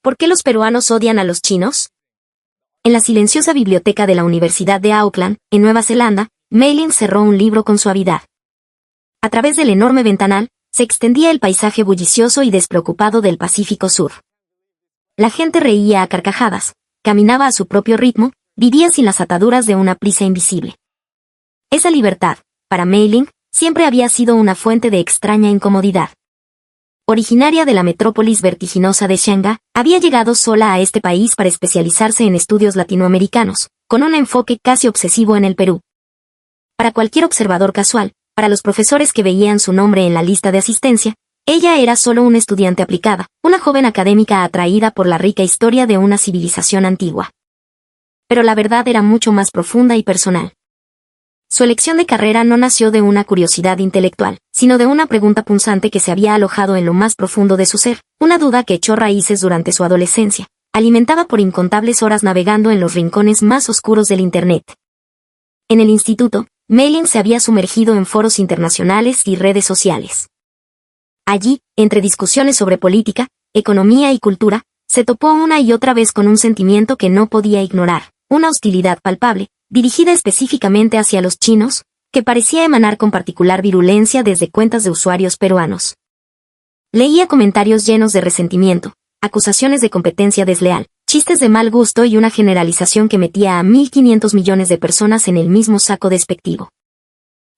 ¿Por qué los peruanos odian a los chinos? En la silenciosa biblioteca de la Universidad de Auckland, en Nueva Zelanda, Mei-Ling cerró un libro con suavidad. A través del enorme ventanal, se extendía el paisaje bullicioso y despreocupado del Pacífico Sur. La gente reía a carcajadas, caminaba a su propio ritmo, vivía sin las ataduras de una prisa invisible. Esa libertad, para Mei-Ling, siempre había sido una fuente de extraña incomodidad. Originaria de la metrópolis vertiginosa de Shanghái, había llegado sola a este país para especializarse en estudios latinoamericanos, con un enfoque casi obsesivo en el Perú. Para cualquier observador casual, para los profesores que veían su nombre en la lista de asistencia, ella era solo una estudiante aplicada, una joven académica atraída por la rica historia de una civilización antigua. Pero la verdad era mucho más profunda y personal. Su elección de carrera no nació de una curiosidad intelectual, sino de una pregunta punzante que se había alojado en lo más profundo de su ser, una duda que echó raíces durante su adolescencia, alimentada por incontables horas navegando en los rincones más oscuros del Internet. En el instituto, Mei-Ling se había sumergido en foros internacionales y redes sociales. Allí, entre discusiones sobre política, economía y cultura, se topó una y otra vez con un sentimiento que no podía ignorar, una hostilidad palpable, dirigida específicamente hacia los chinos, que parecía emanar con particular virulencia desde cuentas de usuarios peruanos. Leía comentarios llenos de resentimiento, acusaciones de competencia desleal, chistes de mal gusto y una generalización que metía a 1.500 millones de personas en el mismo saco despectivo.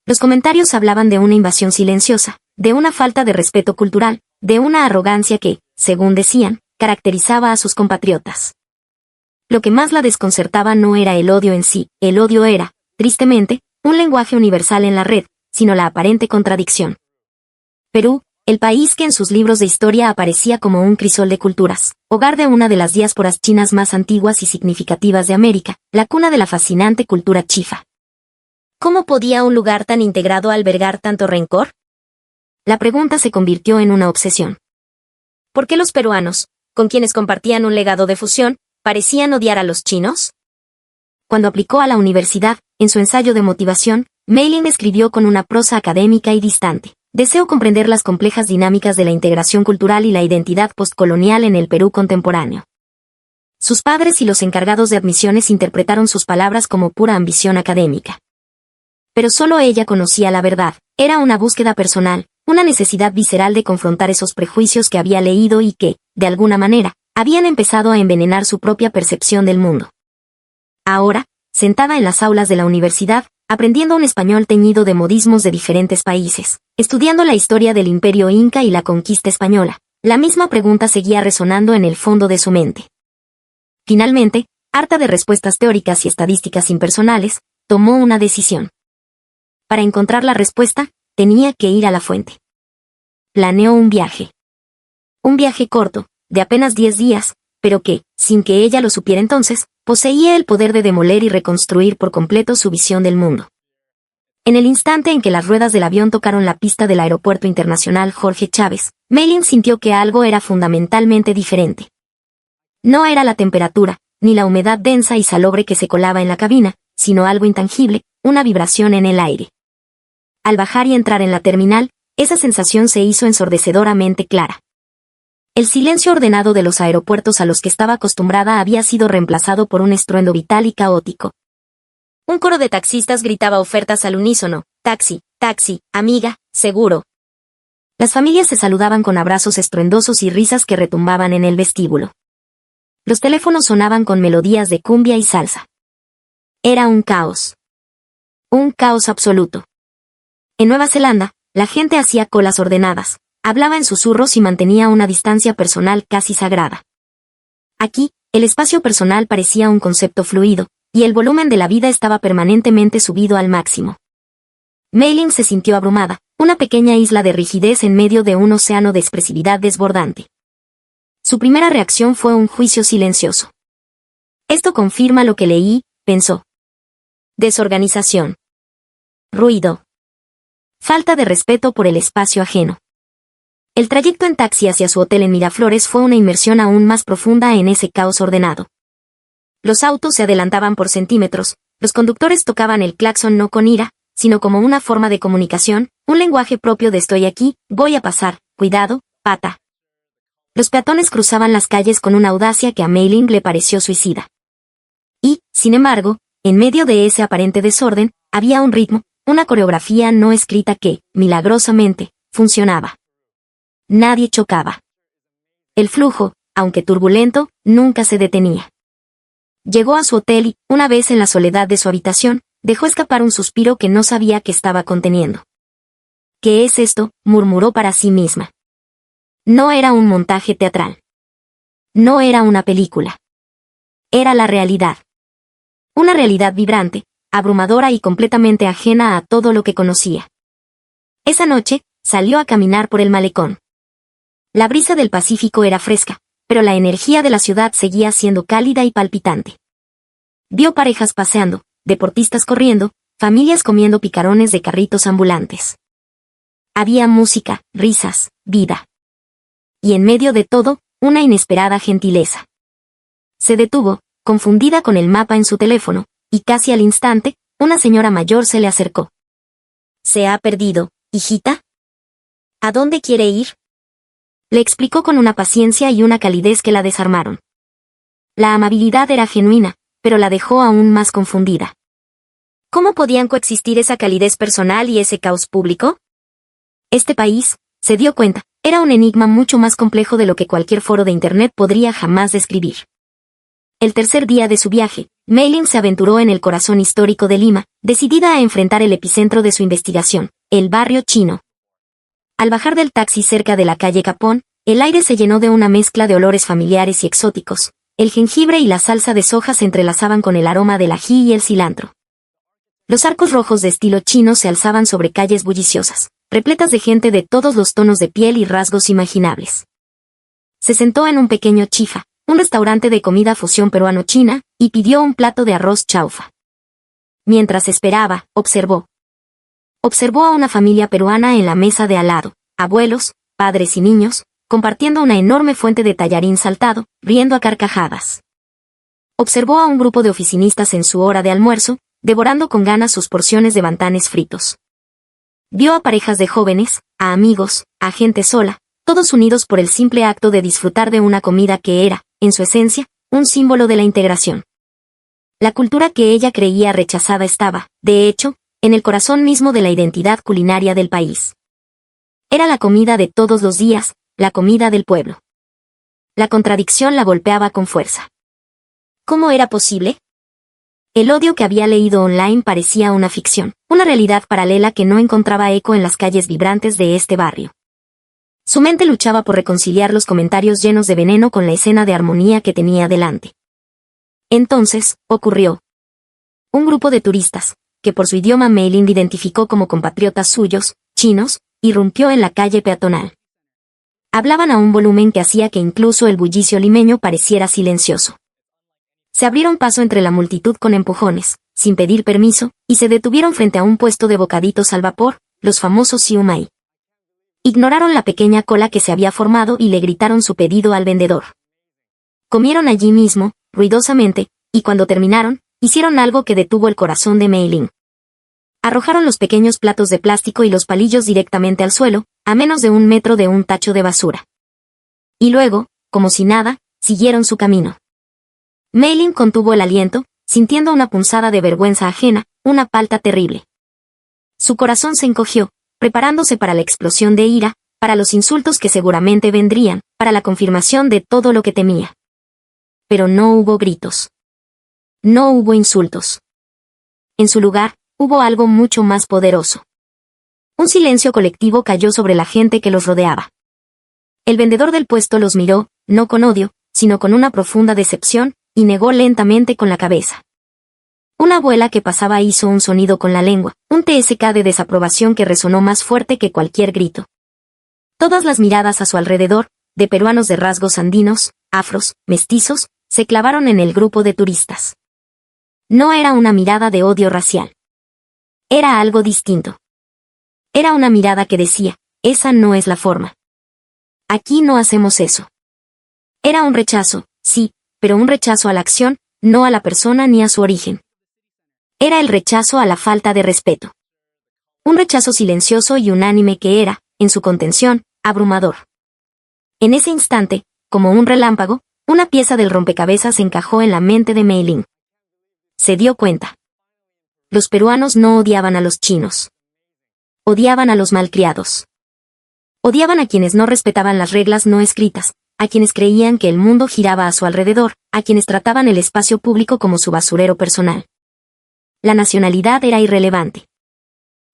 Los comentarios hablaban de una invasión silenciosa, de una falta de respeto cultural, de una arrogancia que, según decían, caracterizaba a sus compatriotas. Lo que más la desconcertaba no era el odio en sí, el odio era, tristemente, un lenguaje universal en la red, sino la aparente contradicción. Perú, el país que en sus libros de historia aparecía como un crisol de culturas, hogar de una de las diásporas chinas más antiguas y significativas de América, la cuna de la fascinante cultura chifa. ¿Cómo podía un lugar tan integrado albergar tanto rencor? La pregunta se convirtió en una obsesión. ¿Por qué los peruanos, con quienes compartían un legado de fusión, parecían odiar a los chinos? Cuando aplicó a la universidad, en su ensayo de motivación, Mei-Ling escribió con una prosa académica y distante. Deseo comprender las complejas dinámicas de la integración cultural y la identidad postcolonial en el Perú contemporáneo. Sus padres y los encargados de admisiones interpretaron sus palabras como pura ambición académica. Pero solo ella conocía la verdad, era una búsqueda personal, una necesidad visceral de confrontar esos prejuicios que había leído y que, de alguna manera, habían empezado a envenenar su propia percepción del mundo. Ahora, sentada en las aulas de la universidad, aprendiendo un español teñido de modismos de diferentes países, estudiando la historia del imperio inca y la conquista española, la misma pregunta seguía resonando en el fondo de su mente. Finalmente, harta de respuestas teóricas y estadísticas impersonales, tomó una decisión. Para encontrar la respuesta, tenía que ir a la fuente. Planeó un viaje. Un viaje corto, de apenas 10 días, pero que, sin que ella lo supiera entonces, poseía el poder de demoler y reconstruir por completo su visión del mundo. En el instante en que las ruedas del avión tocaron la pista del Aeropuerto Internacional Jorge Chávez, Mei-Ling sintió que algo era fundamentalmente diferente. No era la temperatura, ni la humedad densa y salobre que se colaba en la cabina, sino algo intangible, una vibración en el aire. Al bajar y entrar en la terminal, esa sensación se hizo ensordecedoramente clara. El silencio ordenado de los aeropuertos a los que estaba acostumbrada había sido reemplazado por un estruendo vital y caótico. Un coro de taxistas gritaba ofertas al unísono: taxi, taxi, amiga, seguro. Las familias se saludaban con abrazos estruendosos y risas que retumbaban en el vestíbulo. Los teléfonos sonaban con melodías de cumbia y salsa. Era un caos. Un caos absoluto. En Nueva Zelanda, la gente hacía colas ordenadas, hablaba en susurros y mantenía una distancia personal casi sagrada. Aquí, el espacio personal parecía un concepto fluido, y el volumen de la vida estaba permanentemente subido al máximo. Mei-Ling se sintió abrumada, una pequeña isla de rigidez en medio de un océano de expresividad desbordante. Su primera reacción fue un juicio silencioso. Esto confirma lo que leí, pensó. Desorganización. Ruido. Falta de respeto por el espacio ajeno. El trayecto en taxi hacia su hotel en Miraflores fue una inmersión aún más profunda en ese caos ordenado. Los autos se adelantaban por centímetros, los conductores tocaban el claxon no con ira, sino como una forma de comunicación, un lenguaje propio de estoy aquí, voy a pasar, cuidado, pata. Los peatones cruzaban las calles con una audacia que a Mei Ling le pareció suicida. Y, sin embargo, en medio de ese aparente desorden, había un ritmo, una coreografía no escrita que, milagrosamente, funcionaba. Nadie chocaba. El flujo, aunque turbulento, nunca se detenía. Llegó a su hotel y, una vez en la soledad de su habitación, dejó escapar un suspiro que no sabía que estaba conteniendo. ¿Qué es esto?, murmuró para sí misma. No era un montaje teatral. No era una película. Era la realidad. Una realidad vibrante, abrumadora y completamente ajena a todo lo que conocía. Esa noche, salió a caminar por el malecón. La brisa del Pacífico era fresca, pero la energía de la ciudad seguía siendo cálida y palpitante. Vio parejas paseando, deportistas corriendo, familias comiendo picarones de carritos ambulantes. Había música, risas, vida. Y en medio de todo, una inesperada gentileza. Se detuvo, confundida con el mapa en su teléfono, y casi al instante, una señora mayor se le acercó. ¿Se ha perdido, hijita? ¿A dónde quiere ir? Le explicó con una paciencia y una calidez que la desarmaron. La amabilidad era genuina, pero la dejó aún más confundida. ¿Cómo podían coexistir esa calidez personal y ese caos público? Este país, se dio cuenta, era un enigma mucho más complejo de lo que cualquier foro de Internet podría jamás describir. El tercer día de su viaje, Mei Ling se aventuró en el corazón histórico de Lima, decidida a enfrentar el epicentro de su investigación, el barrio chino. Al bajar del taxi cerca de la calle Capón, el aire se llenó de una mezcla de olores familiares y exóticos. El jengibre y la salsa de soja se entrelazaban con el aroma del ají y el cilantro. Los arcos rojos de estilo chino se alzaban sobre calles bulliciosas, repletas de gente de todos los tonos de piel y rasgos imaginables. Se sentó en un pequeño chifa, un restaurante de comida fusión peruano-china, y pidió un plato de arroz chaufa. Mientras esperaba, observó. Observó a una familia peruana en la mesa de al lado, abuelos, padres y niños, compartiendo una enorme fuente de tallarín saltado, riendo a carcajadas. Observó a un grupo de oficinistas en su hora de almuerzo, devorando con ganas sus porciones de bantanes fritos. Vio a parejas de jóvenes, a amigos, a gente sola, todos unidos por el simple acto de disfrutar de una comida que era, en su esencia, un símbolo de la integración. La cultura que ella creía rechazada estaba, de hecho, en el corazón mismo de la identidad culinaria del país. Era la comida de todos los días, la comida del pueblo. La contradicción la golpeaba con fuerza. ¿Cómo era posible? El odio que había leído online parecía una ficción, una realidad paralela que no encontraba eco en las calles vibrantes de este barrio. Su mente luchaba por reconciliar los comentarios llenos de veneno con la escena de armonía que tenía delante. Entonces, ocurrió. Un grupo de turistas, que por su idioma Mei Ling identificó como compatriotas suyos, chinos, irrumpió en la calle peatonal. Hablaban a un volumen que hacía que incluso el bullicio limeño pareciera silencioso. Se abrieron paso entre la multitud con empujones, sin pedir permiso, y se detuvieron frente a un puesto de bocaditos al vapor, los famosos siu mai. Ignoraron la pequeña cola que se había formado y le gritaron su pedido al vendedor. Comieron allí mismo, ruidosamente, y cuando terminaron, hicieron algo que detuvo el corazón de Mei Ling. Arrojaron los pequeños platos de plástico y los palillos directamente al suelo, a menos de 1 metro de un tacho de basura. Y luego, como si nada, siguieron su camino. Mei Ling contuvo el aliento, sintiendo una punzada de vergüenza ajena, una falta terrible. Su corazón se encogió, preparándose para la explosión de ira, para los insultos que seguramente vendrían, para la confirmación de todo lo que temía. Pero no hubo gritos. No hubo insultos. En su lugar, hubo algo mucho más poderoso. Un silencio colectivo cayó sobre la gente que los rodeaba. El vendedor del puesto los miró, no con odio, sino con una profunda decepción, y negó lentamente con la cabeza. Una abuela que pasaba hizo un sonido con la lengua, un TSK de desaprobación que resonó más fuerte que cualquier grito. Todas las miradas a su alrededor, de peruanos de rasgos andinos, afros, mestizos, se clavaron en el grupo de turistas. No era una mirada de odio racial. Era algo distinto. Era una mirada que decía, esa no es la forma. Aquí no hacemos eso. Era un rechazo, sí, pero un rechazo a la acción, no a la persona ni a su origen. Era el rechazo a la falta de respeto. Un rechazo silencioso y unánime que era, en su contención, abrumador. En ese instante, como un relámpago, una pieza del rompecabezas encajó en la mente de Mei Ling. Se dio cuenta. Los peruanos no odiaban a los chinos. Odiaban a los malcriados. Odiaban a quienes no respetaban las reglas no escritas, a quienes creían que el mundo giraba a su alrededor, a quienes trataban el espacio público como su basurero personal. La nacionalidad era irrelevante.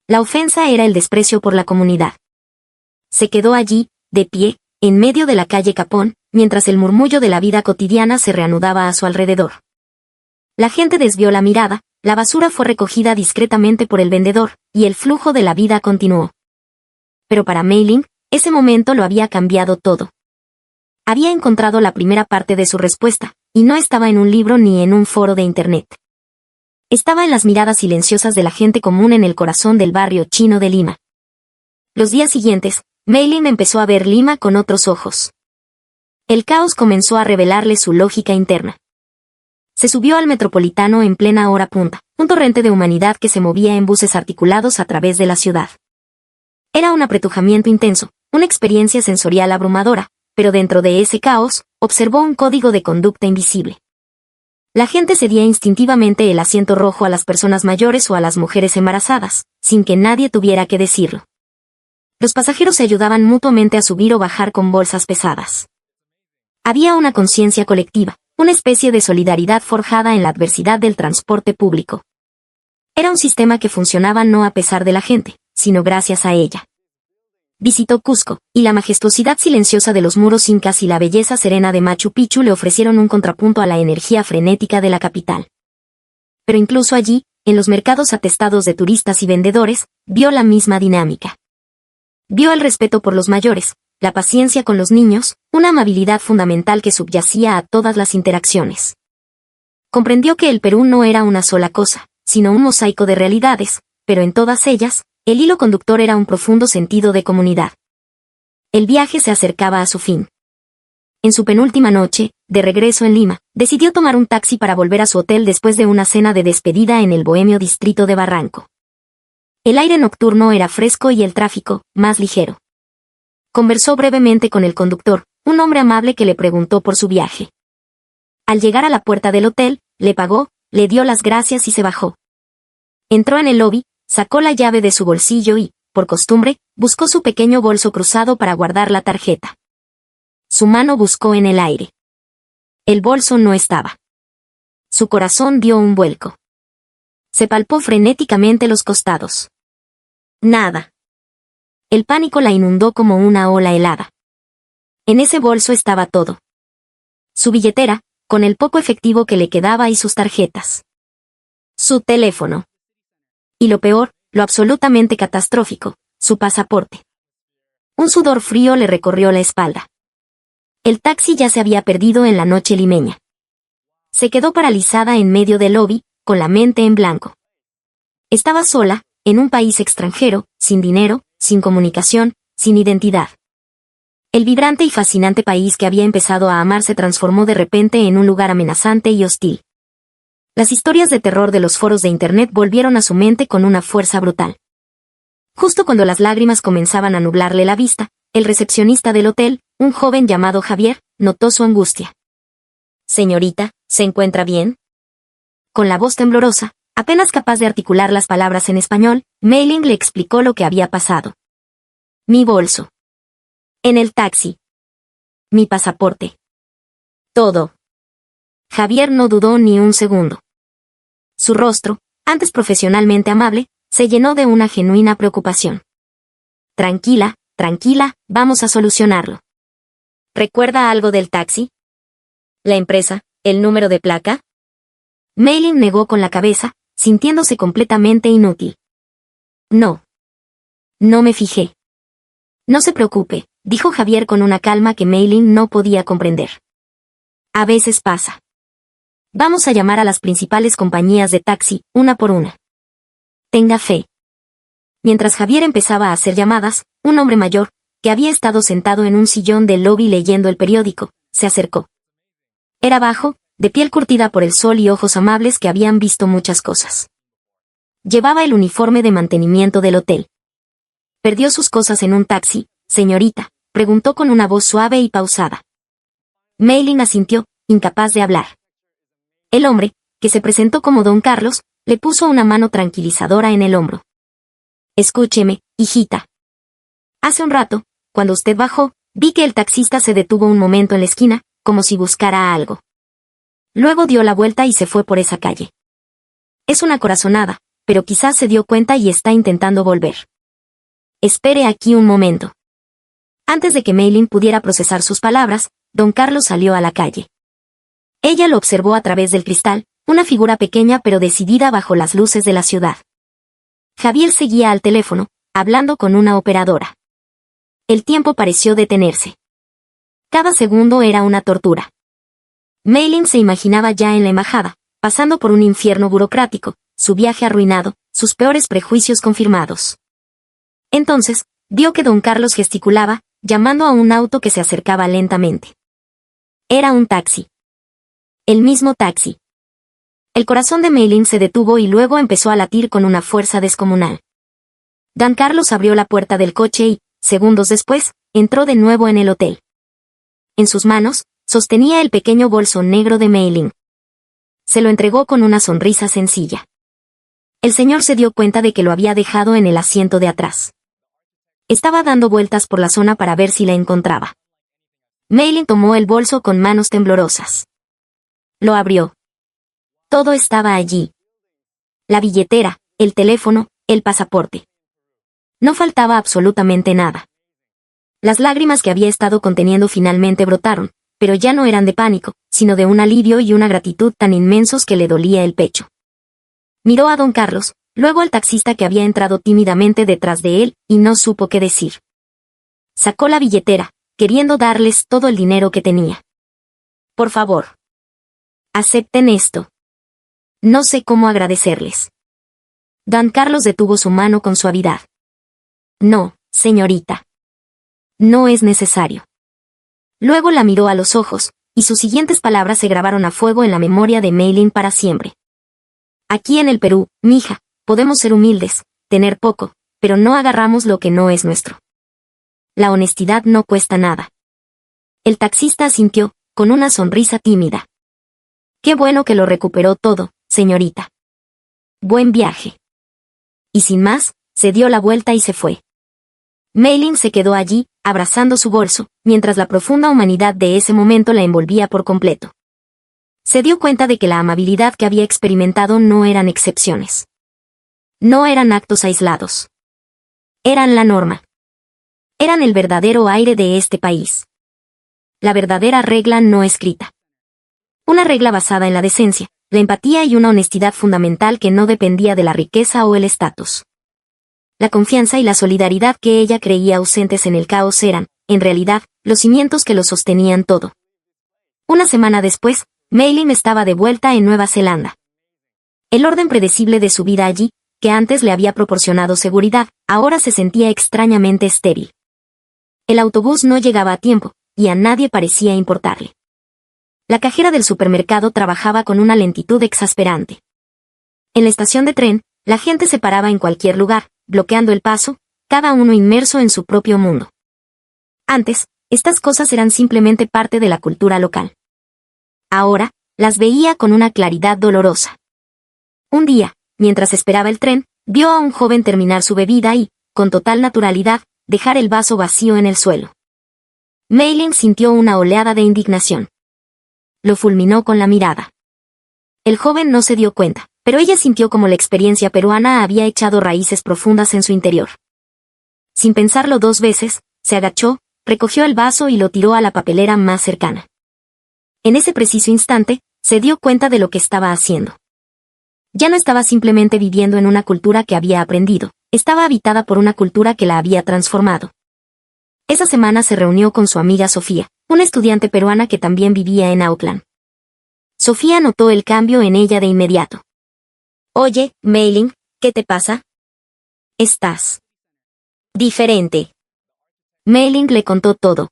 La ofensa era el desprecio por la comunidad. Se quedó allí, de pie, en medio de la calle Capón, mientras el murmullo de la vida cotidiana se reanudaba a su alrededor. La gente desvió la mirada, la basura fue recogida discretamente por el vendedor, y el flujo de la vida continuó. Pero para Mei Ling, ese momento lo había cambiado todo. Había encontrado la primera parte de su respuesta, y no estaba en un libro ni en un foro de Internet. Estaba en las miradas silenciosas de la gente común en el corazón del barrio chino de Lima. Los días siguientes, Mei Ling empezó a ver Lima con otros ojos. El caos comenzó a revelarle su lógica interna. Se subió al Metropolitano en plena hora punta, un torrente de humanidad que se movía en buses articulados a través de la ciudad. Era un apretujamiento intenso, una experiencia sensorial abrumadora, pero dentro de ese caos, observó un código de conducta invisible. La gente cedía instintivamente el asiento rojo a las personas mayores o a las mujeres embarazadas, sin que nadie tuviera que decirlo. Los pasajeros se ayudaban mutuamente a subir o bajar con bolsas pesadas. Había una conciencia colectiva, una especie de solidaridad forjada en la adversidad del transporte público. Era un sistema que funcionaba no a pesar de la gente, sino gracias a ella. Visitó Cusco, y la majestuosidad silenciosa de los muros incas y la belleza serena de Machu Picchu le ofrecieron un contrapunto a la energía frenética de la capital. Pero incluso allí, en los mercados atestados de turistas y vendedores, vio la misma dinámica. Vio el respeto por los mayores, la paciencia con los niños, una amabilidad fundamental que subyacía a todas las interacciones. Comprendió que el Perú no era una sola cosa, sino un mosaico de realidades, pero en todas ellas, el hilo conductor era un profundo sentido de comunidad. El viaje se acercaba a su fin. En su penúltima noche, de regreso en Lima, decidió tomar un taxi para volver a su hotel después de una cena de despedida en el bohemio distrito de Barranco. El aire nocturno era fresco y el tráfico, más ligero. Conversó brevemente con el conductor, un hombre amable que le preguntó por su viaje. Al llegar a la puerta del hotel, le pagó, le dio las gracias y se bajó. Entró en el lobby, sacó la llave de su bolsillo y, por costumbre, buscó su pequeño bolso cruzado para guardar la tarjeta. Su mano buscó en el aire. El bolso no estaba. Su corazón dio un vuelco. Se palpó frenéticamente los costados. Nada. El pánico la inundó como una ola helada. En ese bolso estaba todo. Su billetera, con el poco efectivo que le quedaba y sus tarjetas. Su teléfono. Y lo peor, lo absolutamente catastrófico, su pasaporte. Un sudor frío le recorrió la espalda. El taxi ya se había perdido en la noche limeña. Se quedó paralizada en medio del lobby, con la mente en blanco. Estaba sola, en un país extranjero, sin dinero, sin comunicación, sin identidad. El vibrante y fascinante país que había empezado a amar se transformó de repente en un lugar amenazante y hostil. Las historias de terror de los foros de Internet volvieron a su mente con una fuerza brutal. Justo cuando las lágrimas comenzaban a nublarle la vista, el recepcionista del hotel, un joven llamado Javier, notó su angustia. «Señorita, ¿se encuentra bien?». Con la voz temblorosa, apenas capaz de articular las palabras en español, Mei Ling le explicó lo que había pasado. «Mi bolso. En el taxi. Mi pasaporte. Todo». Javier no dudó ni un segundo. Su rostro, antes profesionalmente amable, se llenó de una genuina preocupación. «Tranquila, tranquila, vamos a solucionarlo. ¿Recuerda algo del taxi? ¿La empresa? ¿El número de placa?». Mei Ling negó con la cabeza, sintiéndose completamente inútil. «No. No me fijé». «No se preocupe», dijo Javier con una calma que Mei Ling no podía comprender. «A veces pasa. Vamos a llamar a las principales compañías de taxi, una por una. Tenga fe». Mientras Javier empezaba a hacer llamadas, un hombre mayor, que había estado sentado en un sillón del lobby leyendo el periódico, se acercó. Era bajo, de piel curtida por el sol y ojos amables que habían visto muchas cosas. Llevaba el uniforme de mantenimiento del hotel. «¿Perdió sus cosas en un taxi, señorita?», preguntó con una voz suave y pausada. Mei Lin asintió, incapaz de hablar. El hombre, que se presentó como Don Carlos, le puso una mano tranquilizadora en el hombro. Escúcheme, hijita. Hace un rato, cuando usted bajó, vi que el taxista se detuvo un momento en la esquina, como si buscara algo. Luego dio la vuelta y se fue por esa calle. Es una corazonada, pero quizás se dio cuenta y está intentando volver. Espere aquí un momento. Antes de que Mei Lin pudiera procesar sus palabras, Don Carlos salió a la calle. Ella lo observó a través del cristal, una figura pequeña pero decidida bajo las luces de la ciudad. Javier seguía al teléfono, hablando con una operadora. El tiempo pareció detenerse. Cada segundo era una tortura. Mei Lin se imaginaba ya en la embajada, pasando por un infierno burocrático, su viaje arruinado, sus peores prejuicios confirmados. Entonces, vio que Don Carlos gesticulaba, llamando a un auto que se acercaba lentamente. Era un taxi. El mismo taxi. El corazón de Mei Lin se detuvo y luego empezó a latir con una fuerza descomunal. Don Carlos abrió la puerta del coche y, segundos después, entró de nuevo en el hotel. En sus manos, sostenía el pequeño bolso negro de Mei Lin. Se lo entregó con una sonrisa sencilla. El señor se dio cuenta de que lo había dejado en el asiento de atrás. Estaba dando vueltas por la zona para ver si la encontraba. Mei Lin tomó el bolso con manos temblorosas. Lo abrió. Todo estaba allí. La billetera, el teléfono, el pasaporte. No faltaba absolutamente nada. Las lágrimas que había estado conteniendo finalmente brotaron, pero ya no eran de pánico, sino de un alivio y una gratitud tan inmensos que le dolía el pecho. Miró a Don Carlos, luego al taxista que había entrado tímidamente detrás de él, y no supo qué decir. Sacó la billetera, queriendo darles todo el dinero que tenía. Por favor. Acepten esto. No sé cómo agradecerles. Don Carlos detuvo su mano con suavidad. No, señorita. No es necesario. Luego la miró a los ojos, y sus siguientes palabras se grabaron a fuego en la memoria de Mei Lin para siempre. Aquí en el Perú, mija, podemos ser humildes, tener poco, pero no agarramos lo que no es nuestro. La honestidad no cuesta nada. El taxista asintió, con una sonrisa tímida. Qué bueno que lo recuperó todo, señorita. Buen viaje. Y sin más, se dio la vuelta y se fue. Mei Lin se quedó allí, abrazando su bolso, mientras la profunda humanidad de ese momento la envolvía por completo. Se dio cuenta de que la amabilidad que había experimentado no eran excepciones. No eran actos aislados. Eran la norma. Eran el verdadero aire de este país. La verdadera regla no escrita. Una regla basada en la decencia, la empatía y una honestidad fundamental que no dependía de la riqueza o el estatus. La confianza y la solidaridad que ella creía ausentes en el caos eran, en realidad, los cimientos que lo sostenían todo. Una semana después, Mei Lin estaba de vuelta en Nueva Zelanda. El orden predecible de su vida allí, que antes le había proporcionado seguridad, ahora se sentía extrañamente estéril. El autobús no llegaba a tiempo, y a nadie parecía importarle. La cajera del supermercado trabajaba con una lentitud exasperante. En la estación de tren, la gente se paraba en cualquier lugar, bloqueando el paso, cada uno inmerso en su propio mundo. Antes, estas cosas eran simplemente parte de la cultura local. Ahora, las veía con una claridad dolorosa. Un día, mientras esperaba el tren, vio a un joven terminar su bebida y, con total naturalidad, dejar el vaso vacío en el suelo. Mei Lin sintió una oleada de indignación. Lo fulminó con la mirada. El joven no se dio cuenta, pero ella sintió como la experiencia peruana había echado raíces profundas en su interior. Sin pensarlo dos veces, se agachó, recogió el vaso y lo tiró a la papelera más cercana. En ese preciso instante, se dio cuenta de lo que estaba haciendo. Ya no estaba simplemente viviendo en una cultura que había aprendido, estaba habitada por una cultura que la había transformado. Esa semana se reunió con su amiga Sofía, una estudiante peruana que también vivía en Auckland. Sofía notó el cambio en ella de inmediato. Oye, Mei Lin, ¿qué te pasa? Estás diferente. Mei Lin le contó todo.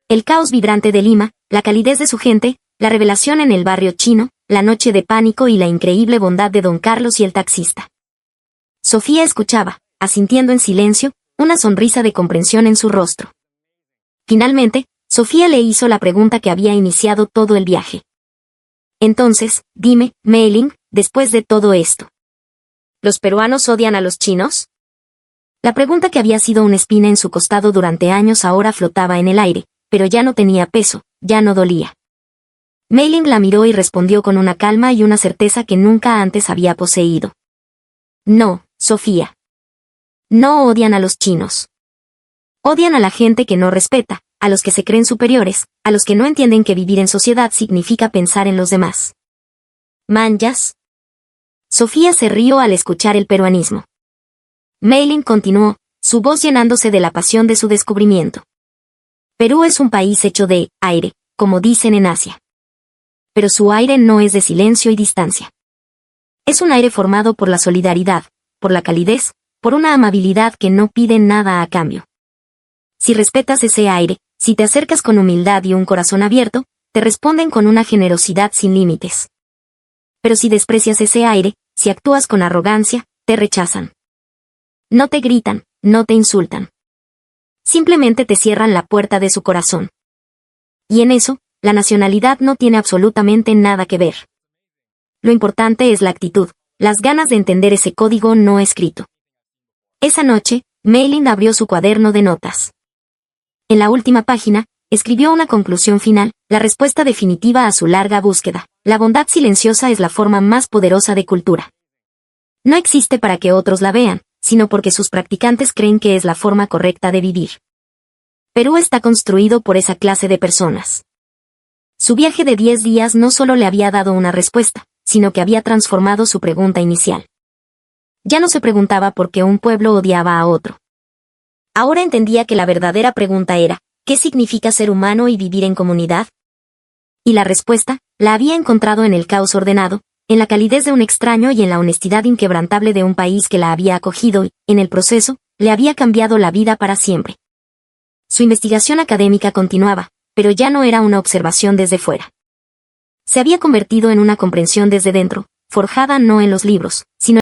El caos vibrante de Lima, la calidez de su gente, la revelación en el barrio chino, la noche de pánico y la increíble bondad de Don Carlos y el taxista. Sofía escuchaba, asintiendo en silencio, una sonrisa de comprensión en su rostro. Finalmente, Sofía le hizo la pregunta que había iniciado todo el viaje. Entonces, dime, Mei Ling, después de todo esto, ¿los peruanos odian a los chinos? La pregunta que había sido una espina en su costado durante años ahora flotaba en el aire, pero ya no tenía peso, ya no dolía. Mei Ling la miró y respondió con una calma y una certeza que nunca antes había poseído. No, Sofía. No odian a los chinos. Odian a la gente que no respeta, a los que se creen superiores, a los que no entienden que vivir en sociedad significa pensar en los demás. ¿Manjas? Sofía se rió al escuchar el peruanismo. Mei Ling continuó, su voz llenándose de la pasión de su descubrimiento. Perú es un país hecho de aire, como dicen en Asia. Pero su aire no es de silencio y distancia. Es un aire formado por la solidaridad, por la calidez, por una amabilidad que no pide nada a cambio. Si respetas ese aire, si te acercas con humildad y un corazón abierto, te responden con una generosidad sin límites. Pero si desprecias ese aire, si actúas con arrogancia, te rechazan. No te gritan, no te insultan. Simplemente te cierran la puerta de su corazón. Y en eso, la nacionalidad no tiene absolutamente nada que ver. Lo importante es la actitud, las ganas de entender ese código no escrito. Esa noche, Mei Ling abrió su cuaderno de notas. En la última página, escribió una conclusión final, la respuesta definitiva a su larga búsqueda. La bondad silenciosa es la forma más poderosa de cultura. No existe para que otros la vean, sino porque sus practicantes creen que es la forma correcta de vivir. Perú está construido por esa clase de personas. Su viaje de 10 días no solo le había dado una respuesta, sino que había transformado su pregunta inicial. Ya no se preguntaba por qué un pueblo odiaba a otro. Ahora entendía que la verdadera pregunta era, ¿qué significa ser humano y vivir en comunidad? Y la respuesta, la había encontrado en el caos ordenado, en la calidez de un extraño y en la honestidad inquebrantable de un país que la había acogido y, en el proceso, le había cambiado la vida para siempre. Su investigación académica continuaba, pero ya no era una observación desde fuera. Se había convertido en una comprensión desde dentro, forjada no en los libros, sino